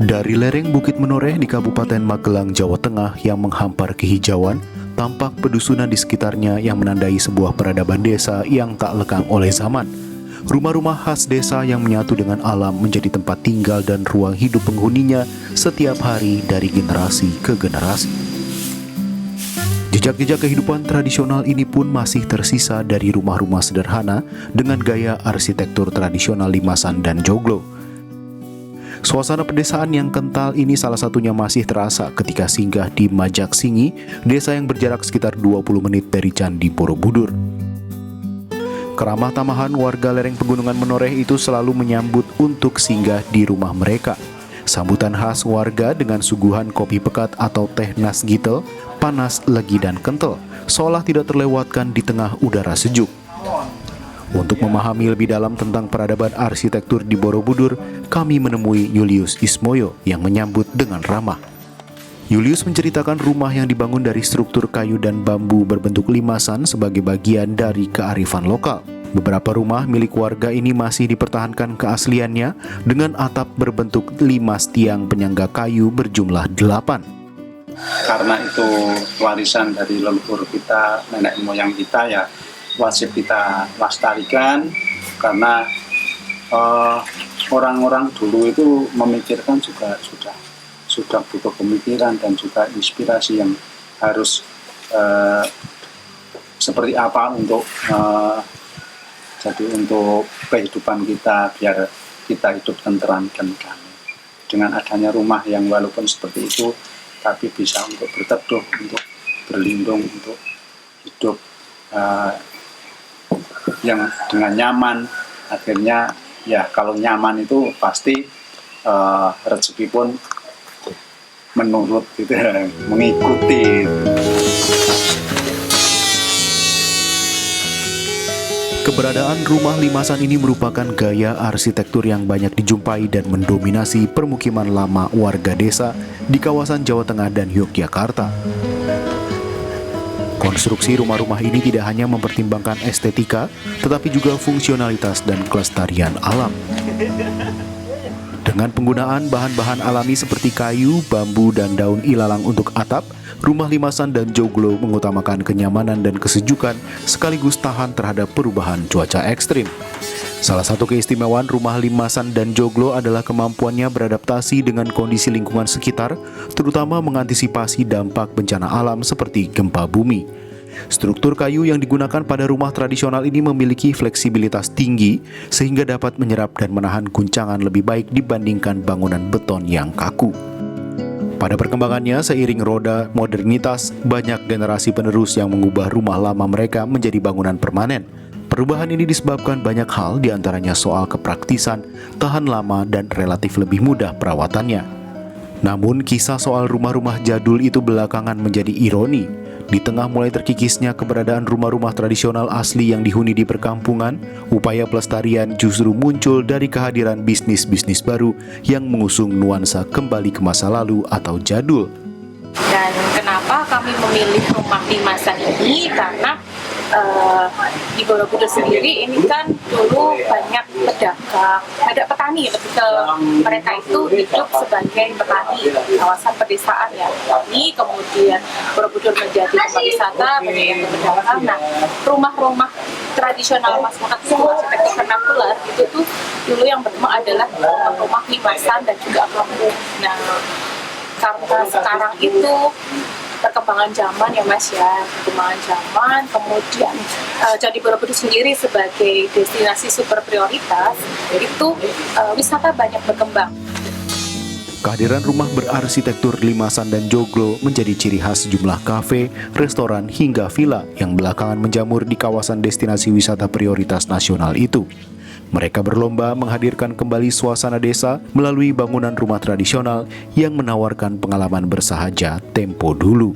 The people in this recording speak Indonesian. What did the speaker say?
Dari lereng Bukit Menoreh di Kabupaten Magelang, Jawa Tengah yang menghampar kehijauan, tampak pedusunan di sekitarnya yang menandai sebuah peradaban desa yang tak lekang oleh zaman. Rumah-rumah khas desa yang menyatu dengan alam menjadi tempat tinggal dan ruang hidup penghuninya setiap hari dari generasi ke generasi. Jejak-jejak kehidupan tradisional ini pun masih tersisa dari rumah-rumah sederhana dengan gaya arsitektur tradisional limasan dan joglo. Suasana pedesaan yang kental ini salah satunya masih terasa ketika singgah di Majaksingi, desa yang berjarak sekitar 20 menit dari Candi Borobudur. Keramah tamahan warga lereng Pegunungan Menoreh itu selalu menyambut untuk singgah di rumah mereka. Sambutan khas warga dengan suguhan kopi pekat atau teh nasgitel, panas, legi, dan kental, seolah tidak terlewatkan di tengah udara sejuk. Untuk memahami lebih dalam tentang peradaban arsitektur di Borobudur, kami menemui Julius Ismoyo yang menyambut dengan ramah. Julius menceritakan rumah yang dibangun dari struktur kayu dan bambu berbentuk limasan sebagai bagian dari kearifan lokal. Beberapa rumah milik warga ini masih dipertahankan keasliannya dengan atap berbentuk limas tiang penyangga kayu berjumlah 8. Karena itu warisan dari leluhur kita, nenek moyang kita, ya wajib kita lestarikan, karena orang-orang dulu itu memikirkan juga sudah butuh pemikiran dan juga inspirasi yang harus seperti apa untuk jadi untuk kehidupan kita, biar kita hidup tenteram dan damai. Dengan adanya rumah yang walaupun seperti itu, tapi bisa untuk berteduh, untuk berlindung, untuk hidup yang dengan nyaman. Akhirnya ya kalau nyaman itu pasti rezeki pun menurut gitu, mengikuti. Keberadaan rumah limasan ini merupakan gaya arsitektur yang banyak dijumpai dan mendominasi permukiman lama warga desa di kawasan Jawa Tengah dan Yogyakarta. Konstruksi rumah-rumah ini tidak hanya mempertimbangkan estetika, tetapi juga fungsionalitas dan kelestarian alam. Dengan penggunaan bahan-bahan alami seperti kayu, bambu, dan daun ilalang untuk atap, rumah limasan dan joglo mengutamakan kenyamanan dan kesejukan sekaligus tahan terhadap perubahan cuaca ekstrim. Salah satu keistimewaan rumah limasan dan joglo adalah kemampuannya beradaptasi dengan kondisi lingkungan sekitar, terutama mengantisipasi dampak bencana alam seperti gempa bumi. Struktur kayu yang digunakan pada rumah tradisional ini memiliki fleksibilitas tinggi sehingga dapat menyerap dan menahan guncangan lebih baik dibandingkan bangunan beton yang kaku. Pada perkembangannya, seiring roda modernitas, banyak generasi penerus yang mengubah rumah lama mereka menjadi bangunan permanen. Perubahan ini disebabkan banyak hal, diantaranya soal kepraktisan, tahan lama, dan relatif lebih mudah perawatannya. Namun, kisah soal rumah-rumah jadul itu belakangan menjadi ironi. Di tengah mulai terkikisnya keberadaan rumah-rumah tradisional asli yang dihuni di perkampungan, upaya pelestarian justru muncul dari kehadiran bisnis-bisnis baru yang mengusung nuansa kembali ke masa lalu atau jadul. Dan kenapa kami memilih rumah limasan ini? Karena di Borobudur sendiri ini kan dulu banyak pedagang, ada petani, mereka itu hidup sebagai petani, kawasan pedesaan ya. Tapi kemudian Borobudur menjadi tempat wisata, banyak yang berdagang. Nah, rumah-rumah tradisional masyarakat arsitektur vernakular itu tuh dulu yang berkembang adalah rumah-rumah limasan dan juga kampung. Nah, karena sekarang itu perkembangan zaman ya Mas ya, perkembangan zaman, kemudian Candi Borobudur sendiri sebagai destinasi super prioritas, itu wisata banyak berkembang. Kehadiran rumah berarsitektur limasan dan joglo menjadi ciri khas sejumlah kafe, restoran, hingga villa yang belakangan menjamur di kawasan destinasi wisata prioritas nasional itu. Mereka berlomba menghadirkan kembali suasana desa melalui bangunan rumah tradisional yang menawarkan pengalaman bersahaja tempo dulu.